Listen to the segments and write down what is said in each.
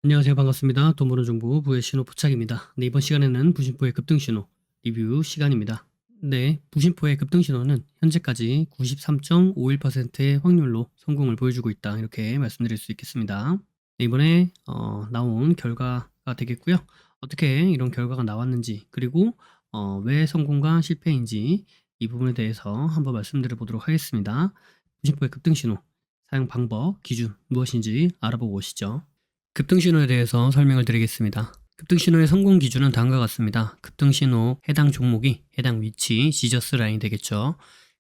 안녕하세요. 반갑습니다. 돈 버는 정보 부의 신호 포착입니다. 네, 이번 시간에는 부심포의 급등 신호 리뷰 시간입니다. 네, 부심포의 급등 신호는 현재까지 93.51%의 확률로 성공을 보여주고 있다. 이렇게 말씀드릴 수 있겠습니다. 네, 이번에 나온 결과가 되겠고요. 어떻게 이런 결과가 나왔는지, 그리고 왜 성공과 실패인지 이 부분에 대해서 한번 말씀드려 보도록 하겠습니다. 부심포의 급등 신호 사용 방법, 기준 무엇인지 알아보고 오시죠. 급등신호에 대해서 설명을 드리겠습니다. 급등신호의 성공 기준은 다음과 같습니다. 급등신호 해당 종목이 해당 위치, 지저스 라인이 되겠죠.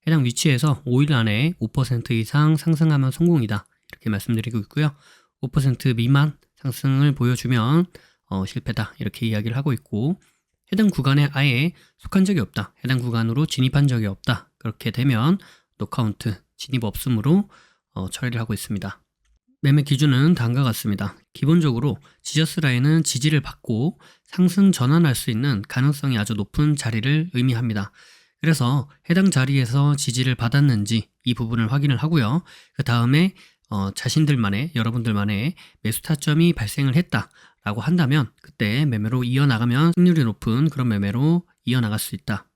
해당 위치에서 5일 안에 5% 이상 상승하면 성공이다. 이렇게 말씀드리고 있고요. 5% 미만 상승을 보여주면 실패다. 이렇게 이야기를 하고 있고, 해당 구간에 아예 속한 적이 없다. 해당 구간으로 진입한 적이 없다. 그렇게 되면 노카운트, 진입 없음으로 처리를 하고 있습니다. 매매 기준은 다음과 같습니다. 기본적으로 지저스 라인은 지지를 받고 상승 전환할 수 있는 가능성이 아주 높은 자리를 의미합니다. 그래서 해당 자리에서 지지를 받았는지 이 부분을 확인을 하고요. 그 다음에 자신들만의, 여러분들만의 매수 타점이 발생을 했다라고 한다면 그때 매매로 이어나가면 승률이 높은 그런 매매로 이어나갈 수 있다.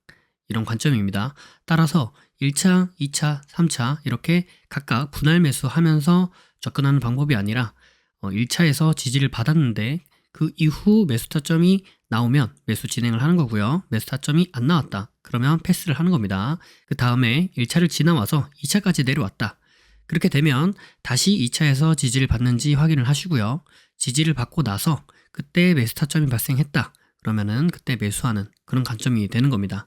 이런 관점입니다. 따라서 1차, 2차, 3차 이렇게 각각 분할 매수하면서 접근하는 방법이 아니라 1차에서 지지를 받았는데 그 이후 매수 타점이 나오면 매수 진행을 하는 거고요. 매수 타점이 안 나왔다. 그러면 패스를 하는 겁니다. 그 다음에 1차를 지나와서 2차까지 내려왔다. 그렇게 되면 다시 2차에서 지지를 받는지 확인을 하시고요. 지지를 받고 나서 그때 매수 타점이 발생했다. 그러면은 그때 매수하는 그런 관점이 되는 겁니다.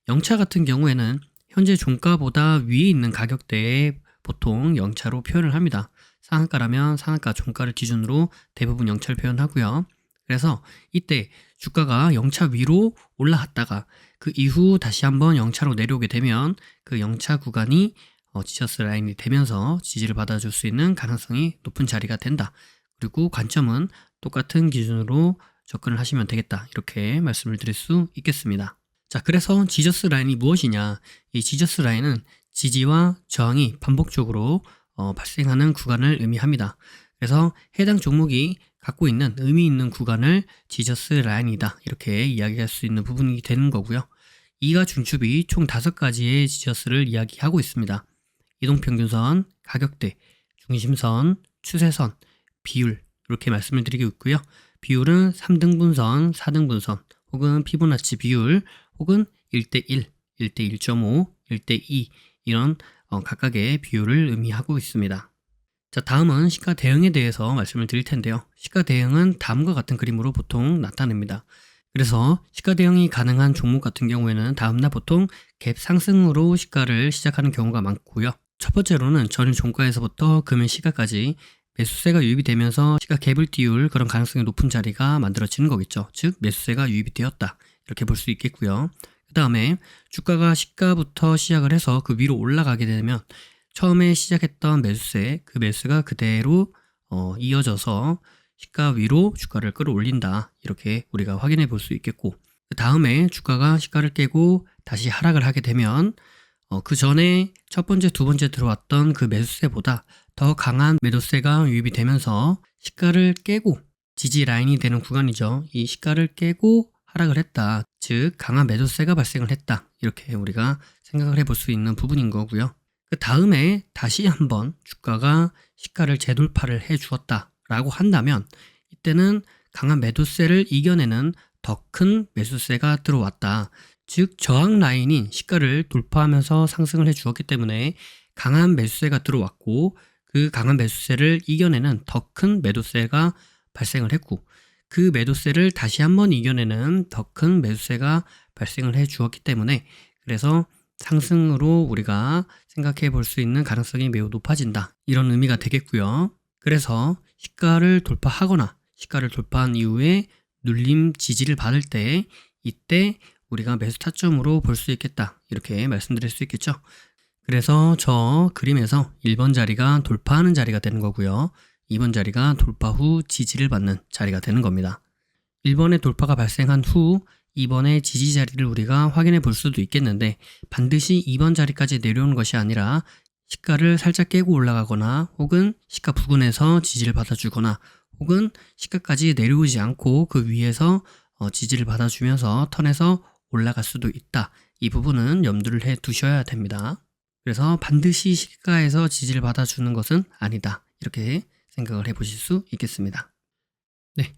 0차 같은 경우에는 현재 종가보다 위에 있는 가격대에 보통 0차로 표현을 합니다. 상한가라면 상한가 종가를 기준으로 대부분 0차를 표현하고요. 그래서 이때 주가가 0차 위로 올라갔다가 그 이후 다시 한번 0차로 내려오게 되면 그 0차 구간이 지저스 라인이 되면서 지지를 받아줄 수 있는 가능성이 높은 자리가 된다. 그리고 관점은 똑같은 기준으로 접근을 하시면 되겠다. 이렇게 말씀을 드릴 수 있겠습니다. 자, 그래서 지저스 라인이 무엇이냐? 이 지저스 라인은 지지와 저항이 반복적으로 발생하는 구간을 의미합니다. 그래서 해당 종목이 갖고 있는 의미 있는 구간을 지저스 라인이다. 이렇게 이야기할 수 있는 부분이 되는 거고요. 이가 중축이 총 5가지의 지저스를 이야기하고 있습니다. 이동평균선, 가격대, 중심선, 추세선, 비율 이렇게 말씀을 드리고 있고요. 비율은 3등분선, 4등분선 혹은 피보나치 비율 혹은 1대1, 1대1.5, 1대2 이런 각각의 비율을 의미하고 있습니다. 자, 다음은 시가 대응에 대해서 말씀을 드릴 텐데요. 시가 대응은 다음과 같은 그림으로 보통 나타냅니다. 그래서 시가 대응이 가능한 종목 같은 경우에는 다음날 보통 갭 상승으로 시가를 시작하는 경우가 많고요. 첫 번째로는 전일 종가에서부터 금일 시가까지 매수세가 유입이 되면서 시가 갭을 띄울 그런 가능성이 높은 자리가 만들어지는 거겠죠. 즉 매수세가 유입이 되었다. 이렇게 볼 수 있겠고요. 그 다음에 주가가 시가부터 시작을 해서 그 위로 올라가게 되면 처음에 시작했던 매수세, 그 매수가 그대로 이어져서 시가 위로 주가를 끌어올린다. 이렇게 우리가 확인해 볼 수 있겠고, 그 다음에 주가가 시가를 깨고 다시 하락을 하게 되면 그 전에 첫 번째, 두 번째 들어왔던 그 매수세보다 더 강한 매도세가 유입이 되면서 시가를 깨고 지지 라인이 되는 구간이죠. 이 시가를 깨고 하락을 했다. 즉 강한 매도세가 발생을 했다. 이렇게 우리가 생각을 해볼 수 있는 부분인 거고요. 그 다음에 다시 한번 주가가 시가를 재돌파를 해 주었다 라고 한다면 이때는 강한 매도세를 이겨내는 더 큰 매수세가 들어왔다. 즉 저항 라인인 시가를 돌파하면서 상승을 해 주었기 때문에 강한 매수세가 들어왔고 그 강한 매수세를 이겨내는 더 큰 매도세가 발생을 했고 그 매도세를 다시 한번 이겨내는 더 큰 매수세가 발생을 해 주었기 때문에 그래서 상승으로 우리가 생각해 볼 수 있는 가능성이 매우 높아진다. 이런 의미가 되겠고요. 그래서 시가를 돌파하거나 시가를 돌파한 이후에 눌림 지지를 받을 때 이때 우리가 매수 타점으로 볼 수 있겠다. 이렇게 말씀드릴 수 있겠죠. 그래서 저 그림에서 1번 자리가 돌파하는 자리가 되는 거고요. 2번 자리가 돌파 후 지지를 받는 자리가 되는 겁니다. 1번의 돌파가 발생한 후 2번의 지지 자리를 우리가 확인해 볼 수도 있겠는데 반드시 2번 자리까지 내려오는 것이 아니라 시가를 살짝 깨고 올라가거나 혹은 시가 부근에서 지지를 받아주거나 혹은 시가까지 내려오지 않고 그 위에서 지지를 받아주면서 턴에서 올라갈 수도 있다. 이 부분은 염두를 해 두셔야 됩니다. 그래서 반드시 시가에서 지지를 받아주는 것은 아니다. 이렇게 생각을 해 보실 수 있겠습니다. 네.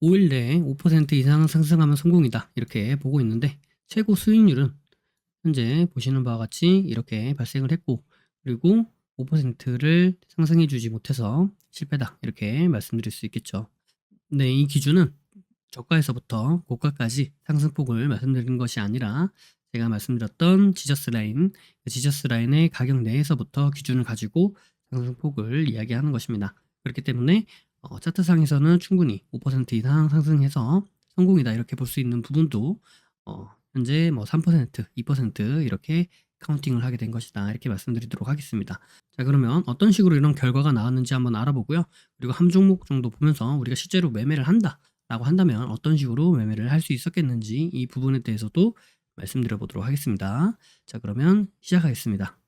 5일 내에 5% 이상 상승하면 성공이다. 이렇게 보고 있는데 최고 수익률은 현재 보시는 바와 같이 이렇게 발생을 했고, 그리고 5%를 상승해 주지 못해서 실패다. 이렇게 말씀드릴 수 있겠죠. 네, 이 기준은 저가에서부터 고가까지 상승폭을 말씀드린 것이 아니라 제가 말씀드렸던 지저스 라인, 그 지저스 라인의 가격 내에서부터 기준을 가지고 상승폭을 이야기하는 것입니다. 그렇기 때문에 차트상에서는 충분히 5% 이상 상승해서 성공이다 이렇게 볼 수 있는 부분도 현재 뭐 3%, 2% 이렇게 카운팅을 하게 된 것이다 이렇게 말씀드리도록 하겠습니다. 자, 그러면 어떤 식으로 이런 결과가 나왔는지 한번 알아보고요. 그리고 한 종목 정도 보면서 우리가 실제로 매매를 한다 라고 한다면 어떤 식으로 매매를 할 수 있었겠는지 이 부분에 대해서도 말씀드려 보도록 하겠습니다. 자, 그러면 시작하겠습니다.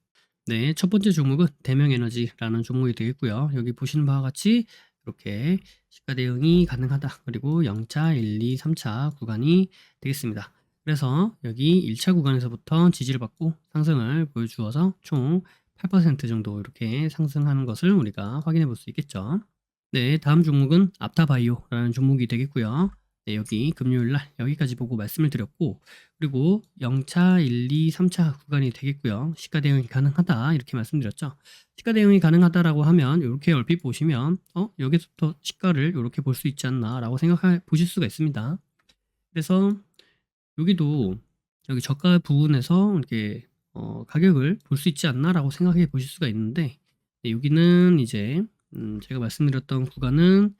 네, 첫 번째 종목은 대명에너지라는 종목이 되겠고요. 여기 보시는 바와 같이 이렇게 시가 대응이 가능하다. 그리고 0차, 1, 2, 3차 구간이 되겠습니다. 그래서 여기 1차 구간에서부터 지지를 받고 상승을 보여주어서 총 8% 정도 이렇게 상승하는 것을 우리가 확인해 볼 수 있겠죠. 네, 다음 종목은 앞타바이오라는 종목이 되겠고요. 네, 여기 금요일 날 여기까지 보고 말씀을 드렸고, 그리고 0차, 1, 2, 3차 구간이 되겠고요. 시가 대응이 가능하다 이렇게 말씀드렸죠. 시가 대응이 가능하다라고 하면 이렇게 얼핏 보시면 여기서부터 시가를 이렇게 볼 수 있지 않나라고 생각해 보실 수가 있습니다. 그래서 여기도 여기 저가 부분에서 이렇게 가격을 볼 수 있지 않나라고 생각해 보실 수가 있는데, 네, 여기는 이제 제가 말씀드렸던 구간은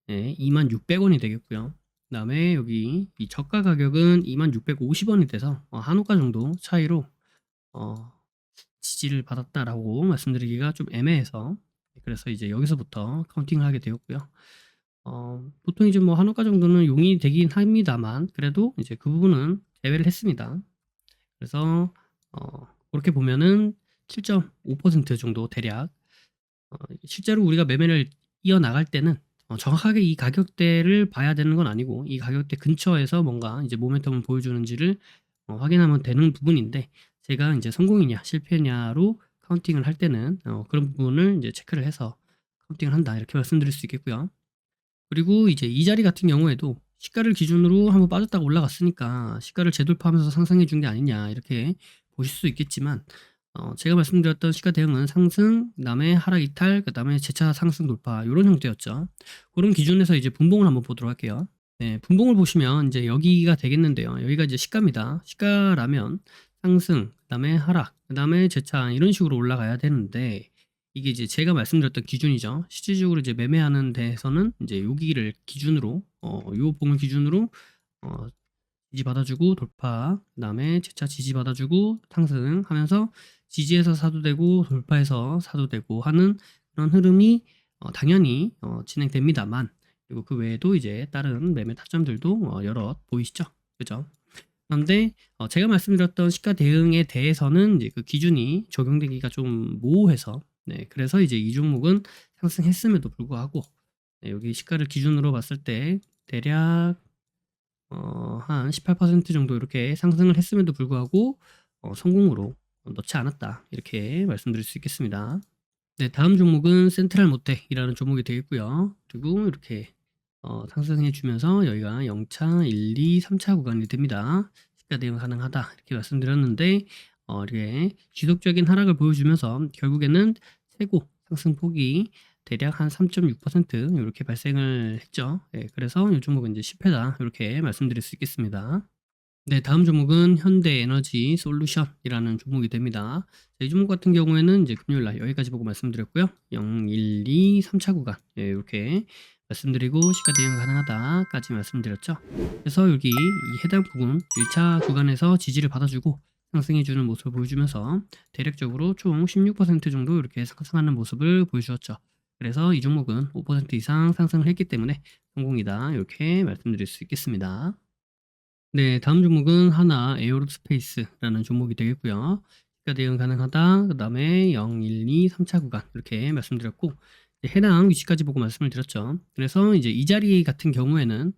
26,600원이 되겠고요. 그 다음에 여기 이 저가 가격은 26,650원이 돼서 한우가 정도 차이로 지지를 받았다라고 말씀드리기가 좀 애매해서, 그래서 이제 여기서부터 카운팅을 하게 되었고요. 보통 이제 뭐 한우가 정도는 용인이 되긴 합니다만 그래도 이제 그 부분은 제외를 했습니다. 그래서 그렇게 보면은 7.5% 정도 대략 실제로 우리가 매매를 이어나갈 때는 정확하게 이 가격대를 봐야 되는 건 아니고 이 가격대 근처에서 뭔가 이제 모멘텀을 보여주는지를 확인하면 되는 부분인데, 제가 이제 성공이냐 실패냐로 카운팅을 할 때는 그런 부분을 이제 체크를 해서 카운팅을 한다 이렇게 말씀드릴 수 있겠고요. 그리고 이제 이 자리 같은 경우에도 시가를 기준으로 한번 빠졌다가 올라갔으니까 시가를 재돌파하면서 상승해 준 게 아니냐 이렇게 보실 수 있겠지만, 제가 말씀드렸던 시가 대응은 상승, 그다음에 하락 이탈, 그다음에 재차 상승 돌파 이런 형태였죠. 그런 기준에서 이제 분봉을 한번 보도록 할게요. 네, 분봉을 보시면 이제 여기가 되겠는데요. 여기가 이제 시가입니다. 시가라면 상승, 그다음에 하락, 그다음에 재차 이런 식으로 올라가야 되는데, 이게 이제 제가 말씀드렸던 기준이죠. 실질적으로 이제 매매하는 데에서는 이제 여기를 기준으로 요 봉을 기준으로 어 지지 받아주고 돌파, 그다음에 재차 지지 받아주고 상승하면서 지지해서 사도 되고 돌파해서 사도 되고 하는 그런 흐름이 당연히 진행됩니다만, 그리고 그 외에도 이제 다른 매매 타점들도 여럿 보이시죠? 그죠? 그런데 제가 말씀드렸던 시가 대응에 대해서는 이제 그 기준이 적용되기가 좀 모호해서, 네, 그래서 이제 이 종목은 상승했음에도 불구하고 여기 시가를 기준으로 봤을 때 대략 한 18% 정도 이렇게 상승을 했음에도 불구하고 성공으로 넣지 않았다 이렇게 말씀드릴 수 있겠습니다. 네, 다음 종목은 센트럴 모텍이라는 종목이 되겠고요. 그리고 이렇게 상승해 주면서 여기가 0차, 1, 2, 3차 구간이 됩니다. 시가 대응 가능하다 이렇게 말씀드렸는데 이렇게 지속적인 하락을 보여주면서 결국에는 최고 상승폭이 대략 한 3.6% 이렇게 발생을 했죠. 네, 그래서 이 종목은 이제 실패다 이렇게 말씀드릴 수 있겠습니다. 네, 다음 종목은 현대에너지 솔루션이라는 종목이 됩니다. 이 종목 같은 경우에는 이제 금요일 날 여기까지 보고 말씀드렸고요. 0, 1, 2, 3차 구간 이렇게 말씀드리고 시가 대응 가능하다까지 말씀드렸죠. 그래서 여기 이 해당 부분 1차 구간에서 지지를 받아주고 상승해주는 모습을 보여주면서 대략적으로 총 16% 정도 이렇게 상승하는 모습을 보여주었죠. 그래서 이 종목은 5% 이상 상승을 했기 때문에 성공이다 이렇게 말씀드릴 수 있겠습니다. 네, 다음 종목은 하나 에어로스페이스라는 종목이 되겠고요. 시가 대응 가능하다. 그다음에 0, 1, 2, 3차 구간 이렇게 말씀드렸고, 해당 위치까지 보고 말씀을 드렸죠. 그래서 이제 이 자리 같은 경우에는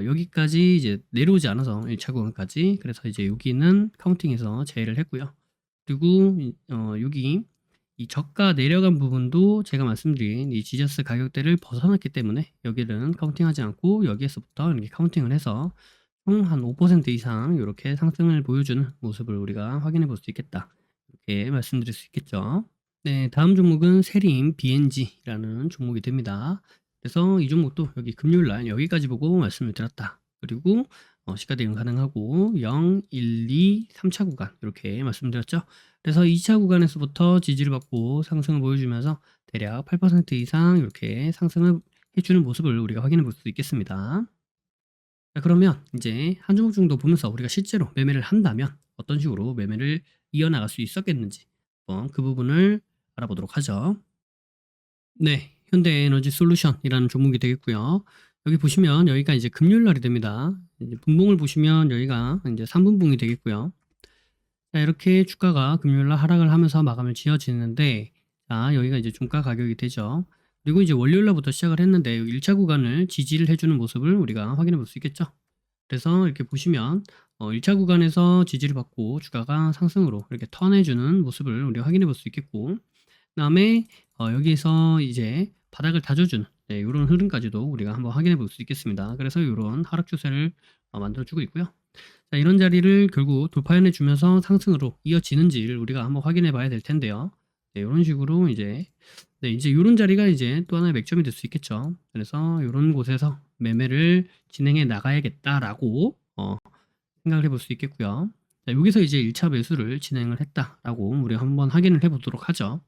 여기까지 이제 내려오지 않아서 1차 구간까지, 그래서 이제 여기는 카운팅에서 제외를 했고요. 그리고 여기 이 저가 내려간 부분도 제가 말씀드린 이 지저스 가격대를 벗어났기 때문에 여기는 카운팅하지 않고 여기에서부터 이렇게 카운팅을 해서 총 한 5% 이상 이렇게 상승을 보여주는 모습을 우리가 확인해 볼 수 있겠다, 이렇게 말씀드릴 수 있겠죠. 네, 다음 종목은 세림 BNG라는 종목이 됩니다. 그래서 이 종목도 여기 금요일 날 여기까지 보고 말씀을 드렸다. 그리고 시가 대응 가능하고 0, 1, 2, 3차 구간 이렇게 말씀드렸죠. 그래서 2차 구간에서부터 지지를 받고 상승을 보여주면서 대략 8% 이상 이렇게 상승을 해주는 모습을 우리가 확인해 볼 수 있겠습니다. 자, 그러면 이제 한 종목 정도 보면서 우리가 실제로 매매를 한다면 어떤 식으로 매매를 이어나갈 수 있었겠는지 한번 그 부분을 알아보도록 하죠. 네, 현대에너지 솔루션이라는 종목이 되겠고요. 여기 보시면 여기가 이제 금요일 날이 됩니다. 이제 분봉을 보시면 여기가 이제 3분봉이 되겠고요. 자, 이렇게 주가가 금요일 날 하락을 하면서 마감을 지어지는데, 자, 여기가 이제 종가 가격이 되죠. 그리고 이제 월요일 날부터 시작을 했는데 1차 구간을 지지를 해주는 모습을 우리가 확인해 볼 수 있겠죠. 그래서 이렇게 보시면 1차 구간에서 지지를 받고 주가가 상승으로 이렇게 턴해주는 모습을 우리가 확인해 볼 수 있겠고, 그다음에 여기서 이제 바닥을 다져주는 이런 흐름까지도 우리가 한번 확인해 볼 수 있겠습니다. 그래서 이런 하락 추세를 만들어주고 있고요. 자, 이런 자리를 결국 돌파해 주면서 상승으로 이어지는지를 우리가 한번 확인해 봐야 될 텐데요. 네, 이런 식으로 이제 이제 이런 자리가 이제 또 하나의 맥점이 될 수 있겠죠. 그래서 이런 곳에서 매매를 진행해 나가야겠다라고 생각을 해볼 수 있겠고요. 자, 여기서 이제 1차 매수를 진행을 했다라고 우리가 한번 확인을 해보도록 하죠.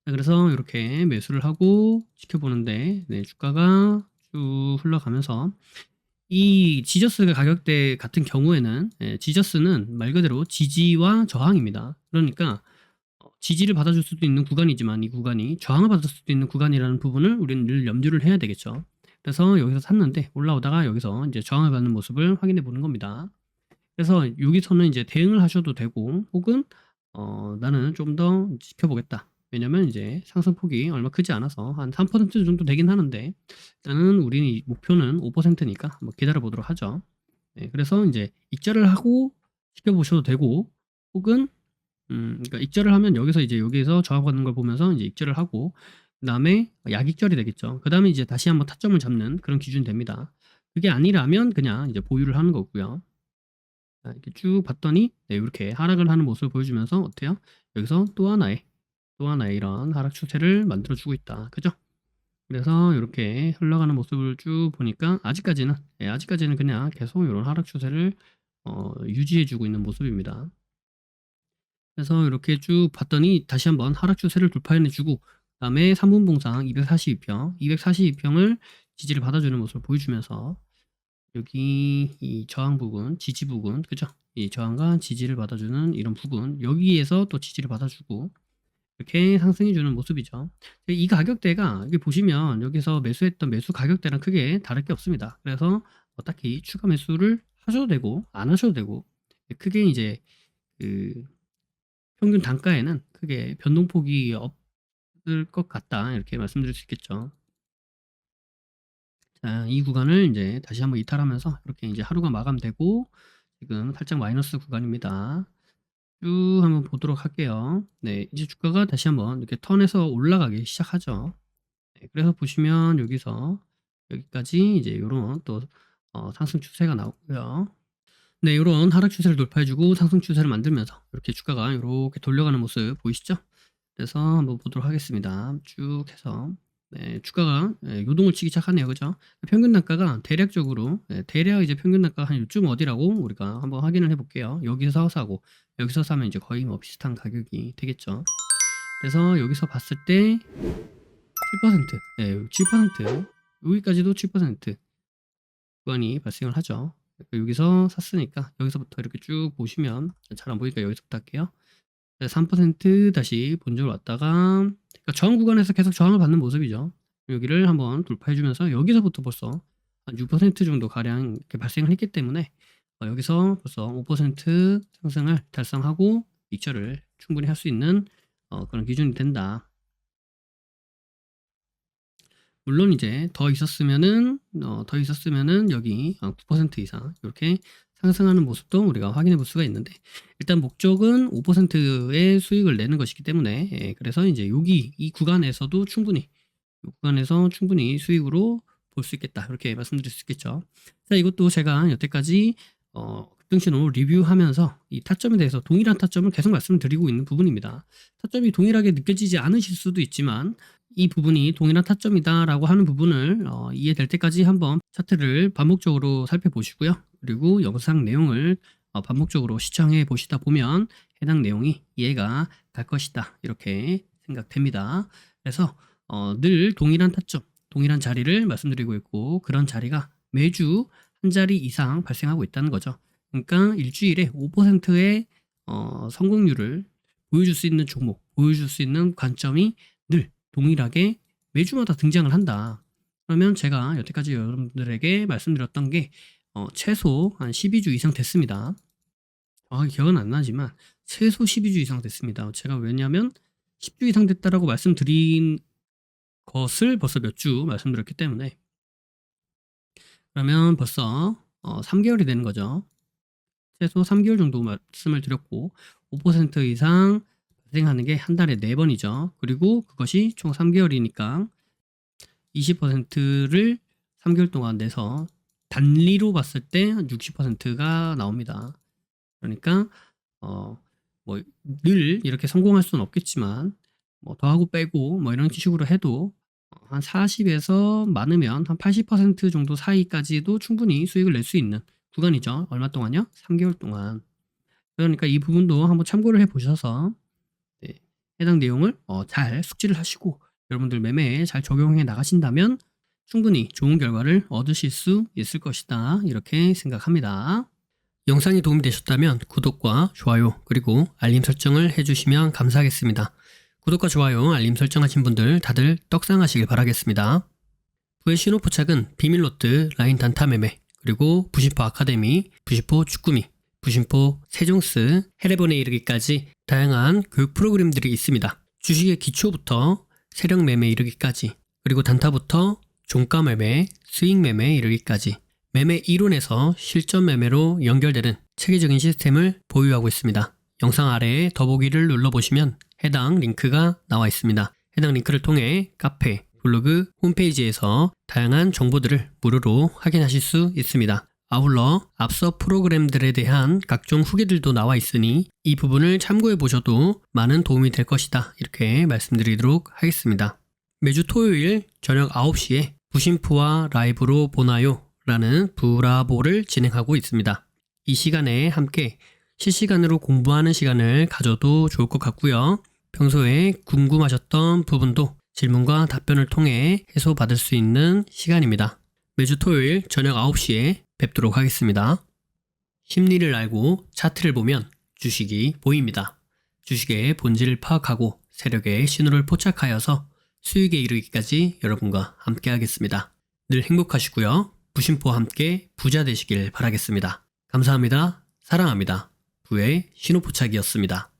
자, 그래서 이렇게 매수를 하고 지켜보는데, 네, 주가가 쭉 흘러가면서 이 지저스 가격대 같은 경우에는 지저스는 말 그대로 지지와 저항입니다. 그러니까 지지를 받아줄 수도 있는 구간이지만 이 구간이 저항을 받을 수도 있는 구간이라는 부분을 우리는 늘 염두를 해야 되겠죠. 그래서 여기서 샀는데 올라오다가 여기서 이제 저항을 받는 모습을 확인해 보는 겁니다. 그래서 여기서는 이제 대응을 하셔도 되고, 혹은 나는 좀 더 지켜보겠다. 왜냐면 이제 상승폭이 얼마 크지 않아서 한 3% 정도 되긴 하는데, 일단은 우리 목표는 5%니까 한번 기다려 보도록 하죠. 네, 그래서 이제 익절을 하고 지켜보셔도 되고, 혹은 그러니까 익절을 하면 여기서 이제 여기에서 저항받는 걸 보면서 이제 익절을 하고, 그다음에 약익절이 되겠죠. 그다음에 이제 다시 한번 타점을 잡는 그런 기준이 됩니다. 그게 아니라면 그냥 이제 보유를 하는 거고요. 자, 이렇게 쭉 봤더니 네, 이렇게 하락을 하는 모습을 보여주면서 어때요? 여기서 또 하나의 이런 하락 추세를 만들어주고 있다. 그죠? 그래서 이렇게 흘러가는 모습을 쭉 보니까 아직까지는 그냥 계속 이런 하락 추세를 유지해주고 있는 모습입니다. 그래서 이렇게 쭉 봤더니 다시 한번 하락 추세를 돌파해내주고, 그다음에 3분 봉상 242평을 지지를 받아주는 모습을 보여주면서 여기 이 저항 부분, 지지 부분, 그죠? 이 저항과 지지를 받아주는 이런 부분, 여기에서 또 지지를 받아주고 이렇게 상승해주는 모습이죠. 이 가격대가 여기 보시면 여기서 매수했던 매수 가격대랑 크게 다를 게 없습니다. 그래서 딱히 추가 매수를 하셔도 되고 안 하셔도 되고, 크게 이제 그 평균 단가에는 크게 변동폭이 없을 것 같다, 이렇게 말씀드릴 수 있겠죠. 자, 이 구간을 이제 다시 한번 이탈하면서 이렇게 이제 하루가 마감되고 지금 살짝 마이너스 구간입니다. 쭉 한번 보도록 할게요. 네, 이제 주가가 다시 한번 이렇게 턴해서 올라가기 시작하죠. 네, 그래서 보시면 여기서 여기까지 이제 요런 또 상승 추세가 나오고요. 네, 요런 하락 추세를 돌파해주고 상승 추세를 만들면서 이렇게 주가가 이렇게 돌려가는 모습 보이시죠? 그래서 한번 보도록 하겠습니다. 쭉 해서 네, 주가가 요동을 치기 시작하네요. 그죠? 평균 단가가 대략적으로 대략 이제 평균 단가가 한 요쯤 어디라고 우리가 한번 확인을 해 볼게요. 여기서 사고 여기서 사면 이제 거의 뭐 비슷한 가격이 되겠죠. 그래서 여기서 봤을 때 7%, 네, 7%, 여기까지도 7% 구간이 발생을 하죠. 여기서 샀으니까 여기서부터 이렇게 쭉 보시면 잘 안 보이니까 여기서부터 할게요. 3% 다시 본전으로 왔다가, 그러니까 저항 구간에서 계속 저항을 받는 모습이죠. 여기를 한번 돌파해 주면서 여기서부터 벌써 한 6% 정도 가량 이렇게 발생을 했기 때문에 여기서 벌써 5% 상승을 달성하고 익절을 충분히 할 수 있는 그런 기준이 된다. 물론 이제 더 있었으면은 여기 9% 이상 이렇게 상승하는 모습도 우리가 확인해 볼 수가 있는데, 일단 목적은 5%의 수익을 내는 것이기 때문에, 그래서 이제 여기 이 구간에서도 충분히 수익으로 볼 수 있겠다, 이렇게 말씀드릴 수 있겠죠. 자, 이것도 제가 여태까지 급등신호 리뷰하면서 이 타점에 대해서 동일한 타점을 계속 말씀드리고 있는 부분입니다. 타점이 동일하게 느껴지지 않으실 수도 있지만, 이 부분이 동일한 타점이다라고 하는 부분을 이해될 때까지 한번 차트를 반복적으로 살펴보시고요. 그리고 영상 내용을 반복적으로 시청해 보시다 보면 해당 내용이 이해가 갈 것이다, 이렇게 생각됩니다. 그래서 늘 동일한 타점, 동일한 자리를 말씀드리고 있고, 그런 자리가 매주 한 자리 이상 발생하고 있다는 거죠. 그러니까 일주일에 5%의 성공률을 보여줄 수 있는 종목, 보여줄 수 있는 관점이 늘 동일하게 매주마다 등장을 한다. 그러면 제가 여태까지 여러분들에게 말씀드렸던 게 최소 한 12주 이상 됐습니다. 정확히 기억은 안 나지만 최소 12주 이상 됐습니다. 제가 왜냐하면 10주 이상 됐다라고 말씀드린 것을 벌써 몇 주 말씀드렸기 때문에, 그러면 벌써 3개월이 되는 거죠. 최소 3개월 정도 말씀을 드렸고, 5% 이상 발생하는 게 한 달에 4번이죠. 그리고 그것이 총 3개월이니까 20%를 3개월 동안 내서 단리로 봤을 때 60%가 나옵니다. 그러니까 뭐 늘 이렇게 성공할 수는 없겠지만, 뭐 더하고 빼고 뭐 이런 식으로 해도 한 40에서 많으면 한 80% 정도 사이까지도 충분히 수익을 낼 수 있는 구간이죠. 얼마 동안요? 3개월 동안. 그러니까 이 부분도 한번 참고를 해 보셔서 해당 내용을 잘 숙지를 하시고 여러분들 매매에 잘 적용해 나가신다면 충분히 좋은 결과를 얻으실 수 있을 것이다, 이렇게 생각합니다. 영상이 도움이 되셨다면 구독과 좋아요 그리고 알림 설정을 해주시면 감사하겠습니다. 구독과 좋아요, 알림 설정하신 분들 다들 떡상하시길 바라겠습니다. 부의 신호 포착은 비밀로트, 라인 단타 매매, 그리고 부심포 아카데미, 부심포 쭈꾸미, 부심포 세종스, 해례본에 이르기까지 다양한 교육 프로그램들이 있습니다. 주식의 기초부터 세력 매매 이르기까지, 그리고 단타부터 종가 매매, 수익 매매 이르기까지 매매 이론에서 실전 매매로 연결되는 체계적인 시스템을 보유하고 있습니다. 영상 아래에 더보기를 눌러보시면 해당 링크가 나와 있습니다. 해당 링크를 통해 카페, 블로그, 홈페이지에서 다양한 정보들을 무료로 확인하실 수 있습니다. 아울러 앞서 프로그램들에 대한 각종 후기들도 나와 있으니 이 부분을 참고해 보셔도 많은 도움이 될 것이다, 이렇게 말씀드리도록 하겠습니다. 매주 토요일 저녁 9시에 부심포와 라이브로 보나요? 라는 브라보를 진행하고 있습니다. 이 시간에 함께 실시간으로 공부하는 시간을 가져도 좋을 것 같고요. 평소에 궁금하셨던 부분도 질문과 답변을 통해 해소받을 수 있는 시간입니다. 매주 토요일 저녁 9시에 뵙도록 하겠습니다. 심리를 알고 차트를 보면 주식이 보입니다. 주식의 본질을 파악하고 세력의 신호를 포착하여서 수익에 이르기까지 여러분과 함께 하겠습니다. 늘 행복하시고요. 부심포와 함께 부자 되시길 바라겠습니다. 감사합니다. 사랑합니다. 부의 신호 포착이었습니다.